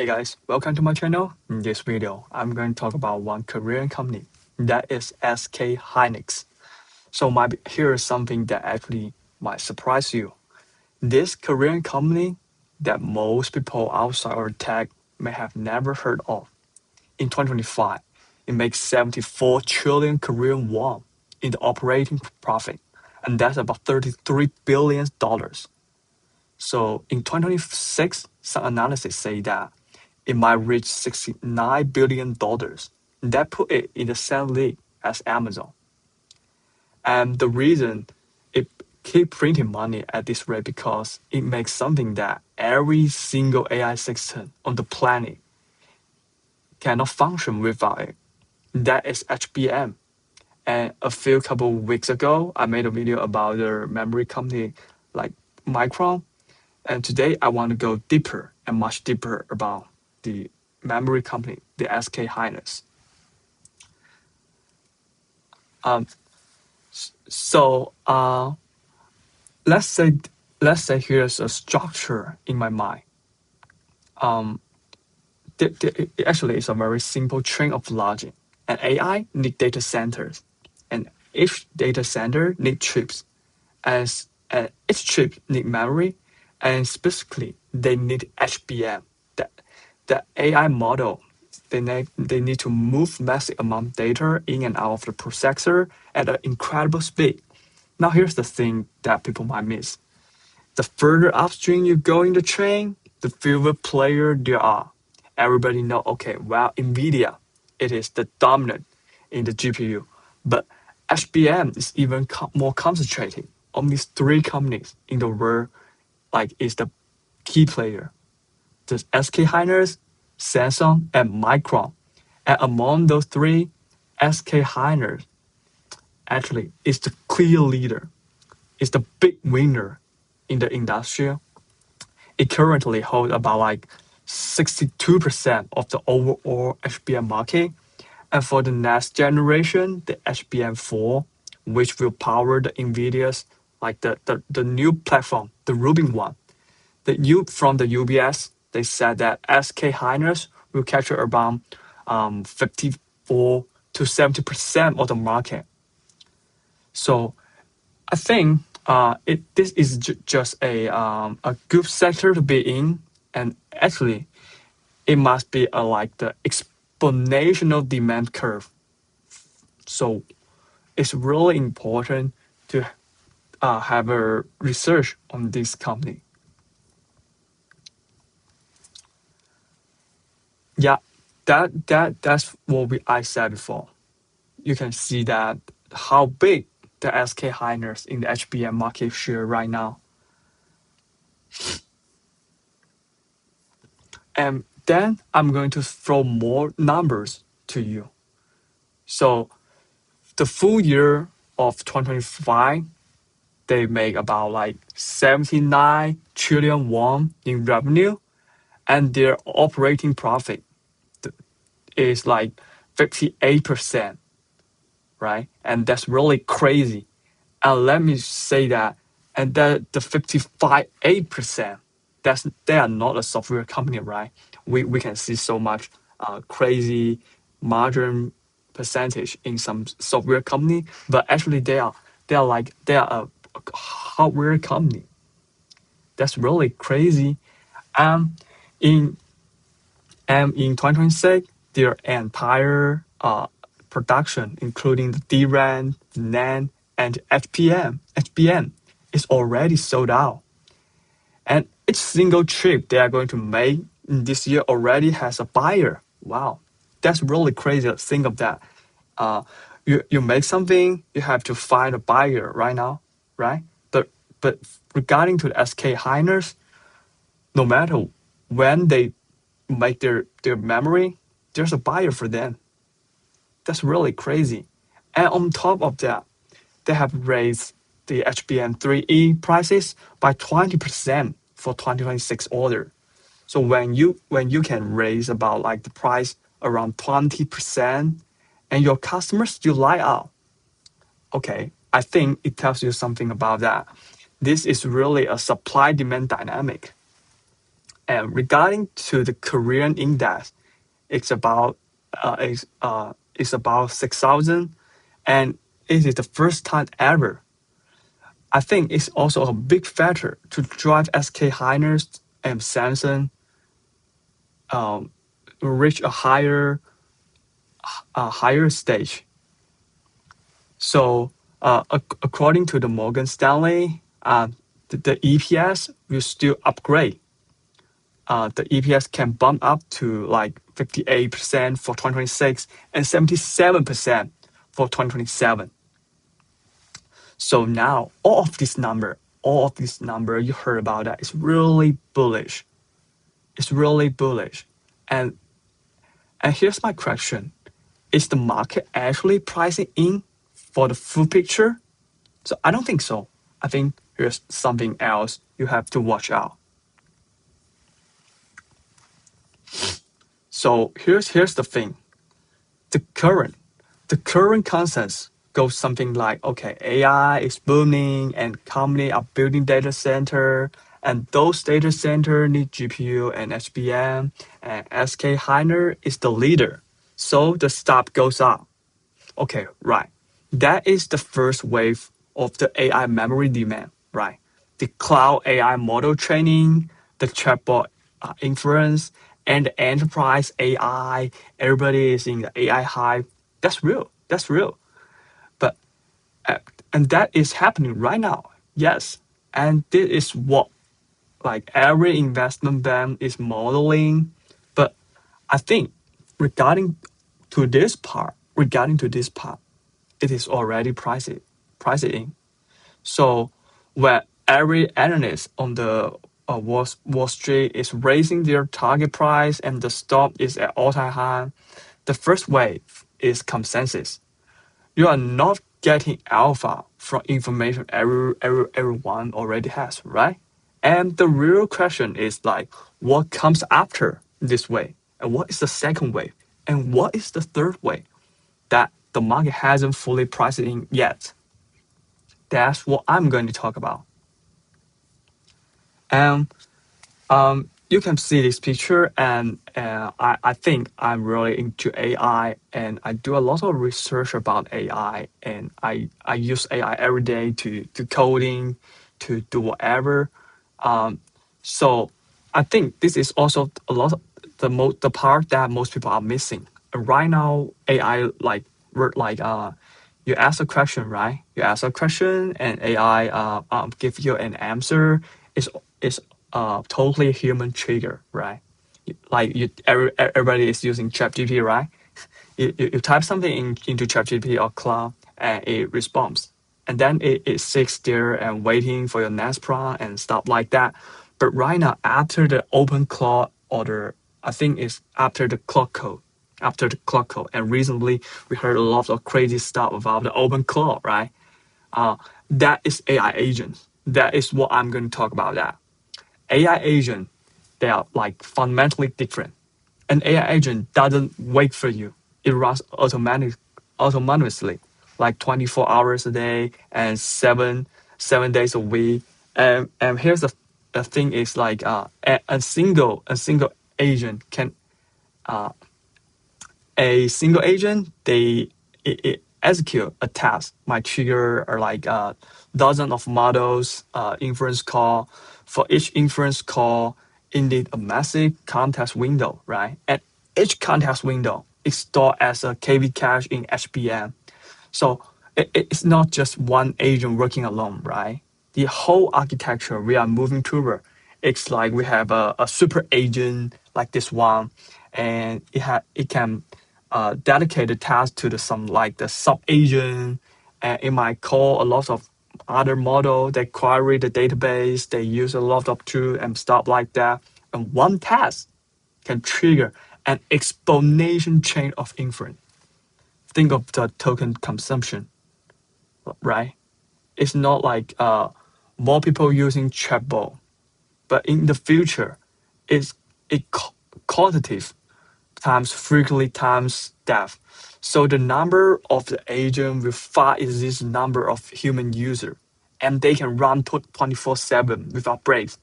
Hey guys, welcome to my channel. In this video, I'm going to talk about one Korean company that is SK Hynix. Here is something that actually might surprise you. This Korean company that most people outside of tech may have never heard of. In 2025, it makes 74 trillion Korean won in the operating profit, and that's about $33 billion. So in 2026, some analysis say that it might reach $69 billion. That put it in the same league as Amazon. And the reason it keep printing money at this rate because it makes something that every single AI system on the planet cannot function without it. That is HBM. And a few couple weeks ago, I made a video about the memory company like Micron. And today I want to go deeper and much deeper about the memory company, the SK Hynix. Um, so let's say here's a structure in my mind. Actually, it's a very simple chain of logic. And AI need data centers, and each data center need chips, and each chip need memory, and specifically they need HBM. That the AI model they need to move massive amount of data in and out of the processor at an incredible speed. Now here's the thing that people might miss. The further upstream you go in the chain, the fewer players there are. Everybody know, okay, well, Nvidia, it is the dominant in the GPU. But HBM is even more concentrated. Only three companies in the world is the key player. The SK Hynix, Samsung, and Micron. And among those three, SK Hynix actually is the clear leader, is the big winner in the industry. It currently holds about 62% of the overall HBM market. And for the next generation, the HBM4, which will power the Nvidia's the new platform, the Rubin one. From the UBS, they said that SK Hynix will capture about 54 to 70% of the market. So I think this is just a good sector to be in, and actually, it must be like the exponential demand curve. So it's really important to have a research on this company. Yeah, that's what I said before. You can see that how big the SK Hynix in the HBM market share right now. And then I'm going to throw more numbers to you. So the full year of 2025, they make about 79 trillion won in revenue, and their operating profit is 58%, right? And that's really crazy. And let me say that, and the 55.8%, they are not a software company, right? We can see so much crazy margin percentage in some software company, but actually they are a hardware company. That's really crazy. Um, in in 2026, their entire production, including the DRAM, the NAND, and HBM is already sold out. And each single chip they are going to make this year already has a buyer. Wow, that's really crazy to think of that. Uh, you make something, you have to find a buyer right now, right? But regarding to the SK Hynix, no matter when they make their memory, there's a buyer for them. That's really crazy. And on top of that, they have raised the HBM3E prices by 20% for 2026 order. So when you can raise about the price around 20% and your customers still light out, okay, I think it tells you something about that. This is really a supply demand dynamic. And regarding to the Korean index, it's about it's about 6,000, and it is the first time ever. I think it's also a big factor to drive SK Hynix and Samsung um, reach a higher stage. So, according to the Morgan Stanley, the EPS will still upgrade. The EPS can bump up to like 58% for 2026 and 77% for 2027. So now all of this number you heard about that is really bullish. It's really bullish. And and here's my question. Is the market actually pricing in for the full picture? So I don't think so. I think here's something else you have to watch out. So here's the thing. The current the current consensus goes something like, okay, AI is booming and companies are building data center, and those data center need GPU and HBM, and SK Hynix is the leader. So the stock goes up. Okay, right. That is the first wave of the AI memory demand, right? The cloud AI model training, the chatbot inference, and the enterprise AI. Everybody is in the AI hype. That's real. That's real. But uh, and that is happening right now. Yes, and this is what like every investment bank is modeling. But I think regarding regarding to this part, it is already priced in. So when every analyst on the Wall Street is raising their target price and the stock is at all-time high, the first wave is consensus. You are not getting alpha from information everyone already has, right? And the real question is like, what comes after this wave? And what is the second wave? And what is the third wave that the market hasn't fully priced in yet? That's what I'm going to talk about. And you can see this picture, and I think I'm really into AI, and I do a lot of research about AI, and I use AI every day to coding, to do whatever. Um, so I think this is also a lot of the part that most people are missing. And right now, AI you ask a question, right? You ask a question, and AI give you an answer. It's totally human trigger, right? Everybody is using ChatGPT, right? You type something into ChatGPT or Cloud, and it responds, and then it sits there and waiting for your next prompt and stuff like that. But right now, after the open Claude order, I think it's after the cloud code, and recently we heard a lot of crazy stuff about the open Claude, right? Uh, that is AI agents. That is what I'm going to talk about. That AI agent, they are like fundamentally different. An AI agent doesn't wait for you. It runs autonomously, like 24 hours a day and seven days a week. And here's the thing is like a single agent can a single agent it execute a task might trigger or like dozen of models inference call. For each inference call, indeed a massive context window, right? And each context window is stored as a KV cache in HBM. So it's not just one agent working alone, right? The whole architecture we are moving toward, it's like we have a super agent like this one, and it can dedicate the task to the some like the sub agent, and it might call a lot of other model. They query the database. They use a lot of tool and stuff like that. And one task can trigger an exponential chain of inference. Think of the token consumption, right? It's not like more people using chatbot, but in the future, it's it quantitative times frequently times depth. So the number of the agent will far exceed the number of human user, and they can run 24/7 without breaks.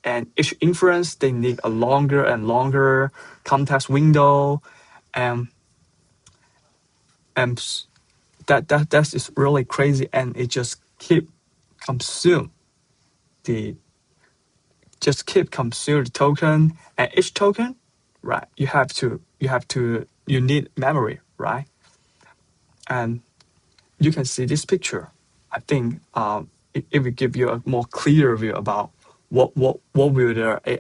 And each inference, they need a longer and longer context window. And, and that is really crazy. And it just consume the keep consume the token. And each token, right, you need memory, right? And you can see this picture. I think it will give you a more clear view about what will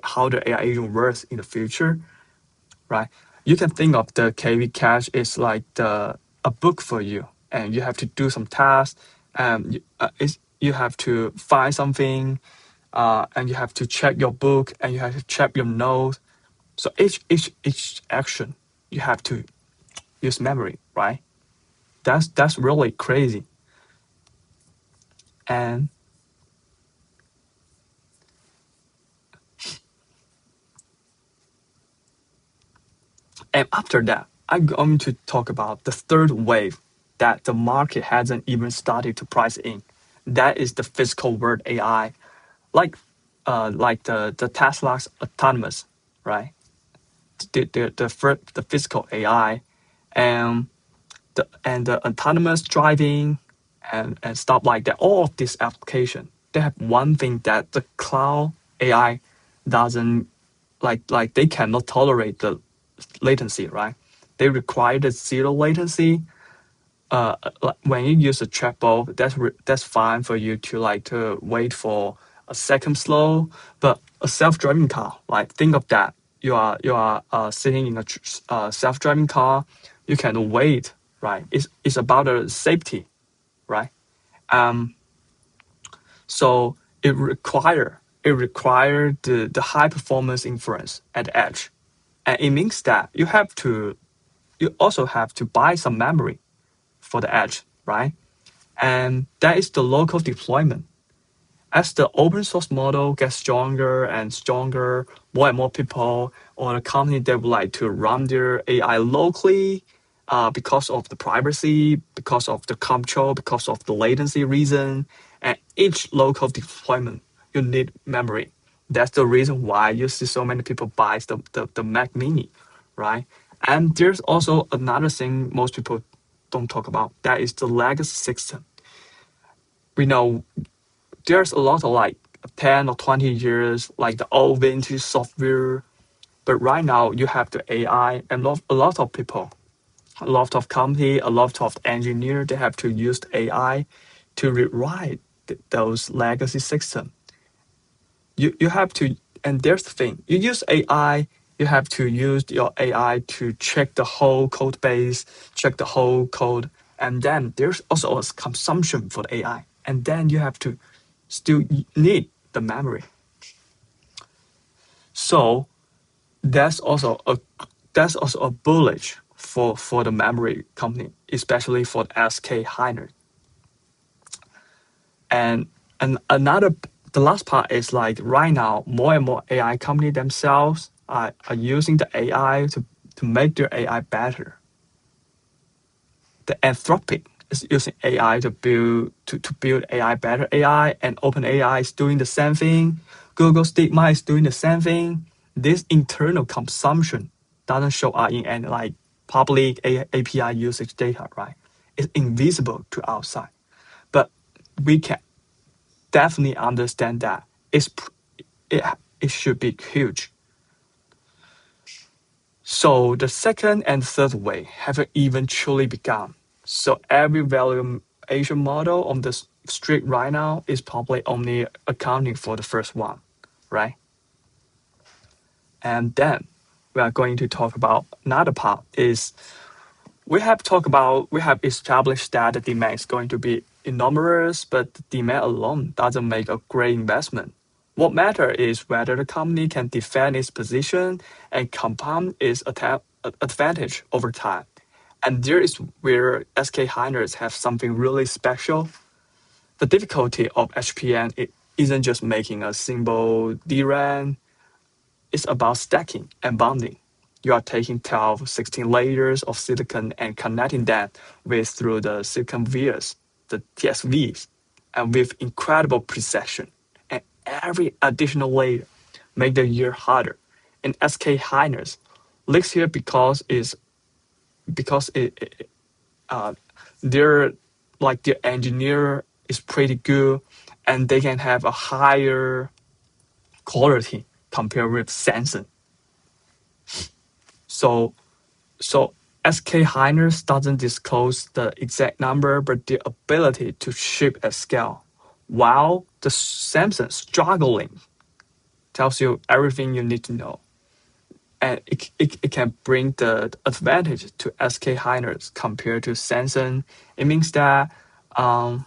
how the AI agent works in the future, right? You can think of the KV cache is like a book for you, and you have to do some tasks, and you have to find something, and you have to check your book, and you have to check your notes. So each action you have to use memory, right? That's really crazy. And after that, I'm going to talk about the third wave that the market hasn't even started to price in. That is the physical world AI, like the Tesla's autonomous, right? The physical AI, and the autonomous driving, and stuff like that. All of this application, they have one thing that the cloud AI doesn't like they cannot tolerate the latency, right? They require the zero latency. Like when you use a chatbot, that's fine for you to wait for a second slow. But a self-driving car, like think of that. You are sitting in a self-driving car. You can wait, right? It's about the safety, right? Um, so it require the high performance inference at the edge, and it means that you also have to buy some memory for the edge, right? And that is the local deployment. As the open source model gets stronger and stronger, more and more people or the company that would like to run their AI locally, because of the privacy, because of the control, because of the latency reason, and each local deployment, you need memory. That's the reason why you see so many people buy the Mac Mini, right? And there's also another thing most people don't talk about. That is the legacy system. We know there's a lot of 10 or 20 years, like the old vintage software. But right now you have the AI and a lot of people, a lot of company, a lot of engineer, they have to use the AI to rewrite those legacy system. You have to, and there's the thing, you use AI, you have to use your AI to check the whole code base, check the whole code, and then there's also a consumption for the AI, and then you have to still need the memory. So that's also a bullish for the memory company, especially for SK Hynix. And the last part is like right now, more and more AI company themselves are using the AI to make their AI better. The Anthropic is using AI to build AI better AI, and OpenAI is doing the same thing. Google's DeepMind is doing the same thing. This internal consumption doesn't show up in any public API usage data, right? It's invisible to outside, but we can definitely understand that it, it should be huge. So the second and third wave haven't even truly begun. So every valuation model on the street right now is probably only accounting for the first one, right? And then we are going to talk about another part is we have established that the demand is going to be enormous, but the demand alone doesn't make a great investment. What matters is whether the company can defend its position and compound its advantage over time. And there is where SK Hynix have something really special. The difficulty of HPN isn't just making a simple DRAM, it's about stacking and bonding. You are taking 12, 16 layers of silicon and connecting them through the silicon vias, the TSVs, and with incredible precision. And every additional layer make the year harder. In SK Hynix, leaks here because uh, their like their engineer is pretty good, and they can have a higher quality compared with Samsung. So so SK Hynix doesn't disclose the exact number, but the ability to ship at scale, while the Samsung struggling tells you everything you need to know. And it can bring the advantage to SK Hynix compared to Samsung. It means that um,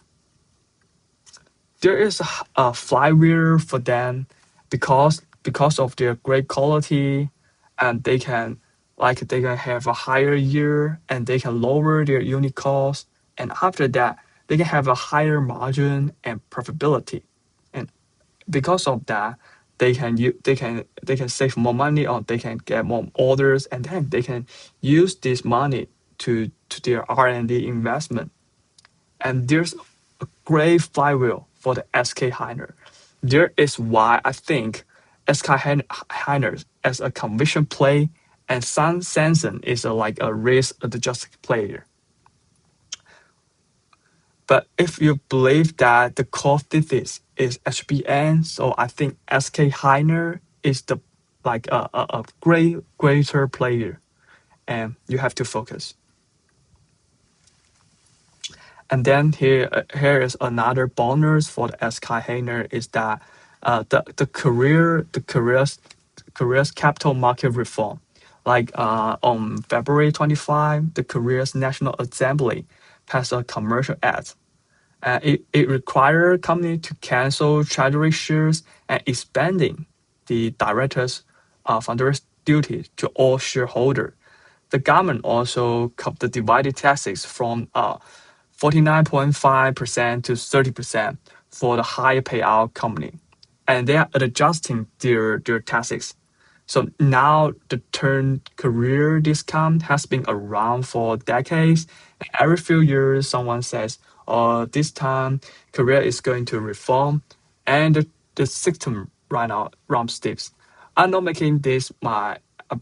there is a flywheel for them because of their great quality, and they can have a higher year, and they can lower their unit cost, and after that they can have a higher margin and profitability, and because of that they can save more money, or they can get more orders, and then they can use this money to their R&D investment. And there's a great flywheel for the SK Hynix. There is why I think SK Hynix as a conviction play, and Sun Samsung is like a risk adjusted player. But if you believe that the core thesis is HBN, so I think SK Hynix is the like a greater player, and you have to focus. And then here is another bonus for the SK Hynix is that the Korea's capital market reform, like on February 25, the Korea's National Assembly passed a commercial act. It required company to cancel treasury shares and expanding the directors' founders' duty to all shareholders. The government also cut the divided taxes from 49.5% to 30% for the higher payout company. And they are adjusting their taxes. So now the term career discount has been around for decades. Every few years, someone says, "Oh, this time Korea is going to reform," and the system right now runs steps. I'm not making this my.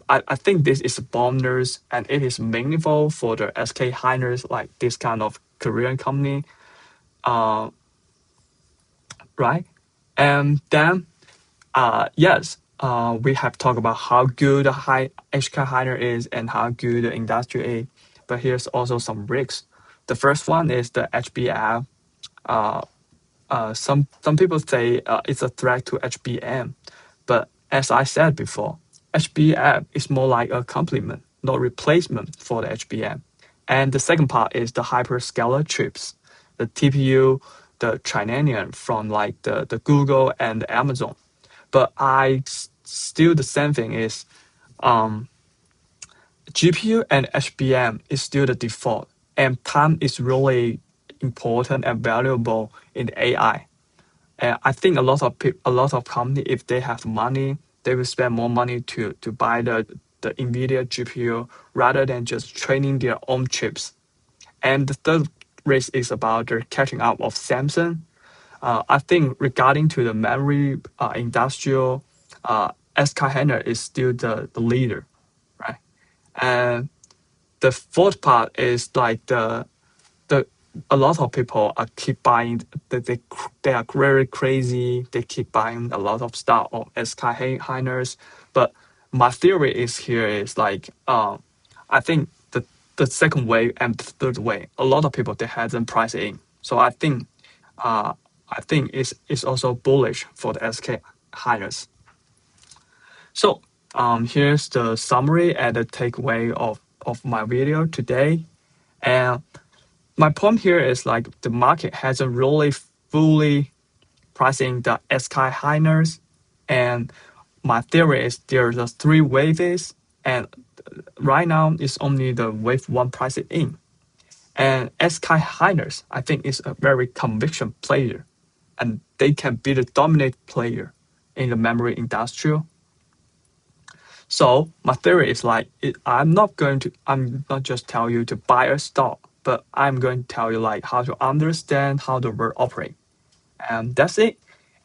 I think this is a bonus, and it is meaningful for the SK Hynix, like this kind of Korean company, uh, right? And then yes, we have talked about how good the high HK Hynix is and how good the industry is, but here's also some risks. The first one is the HBF. Some people say it's a threat to HBM, but as I said before, HBM is more like a complement, not replacement for the HBM. And the second part is the hyperscaler chips, the TPU, the Trinanium from like the Google and the Amazon. But still the same thing is GPU and HBM is still the default, and time is really important and valuable in AI. And I think a lot of company, if they have money, they will spend more money to buy the Nvidia GPU rather than just training their own chips. And the third risk is about the catching up of Samsung. I think regarding to the memory industrial, SK Hynix is still the leader, right? And the fourth part is like the a lot of people are keep buying they are very crazy. They keep buying a lot of stuff of SK Hynix. But my theory is here is like I think the second wave and the third wave, a lot of people they hasn't priced in. So uh I think it's also bullish for the SK Hynix. So here's the summary and the takeaway of my video today. And my point here is like the market hasn't really fully pricing the SK Hynix, and my theory is there's a three waves, and right now it's only the wave one pricing in. And SK Hynix, I think, is a very conviction player, and they can be the dominant player in the memory industry. So my theory is like I'm not just tell you to buy a stock, but I'm going to tell you like how to understand how the world operate. And that's it.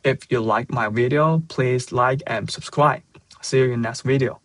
If you like my video, please like and subscribe. See you in next video.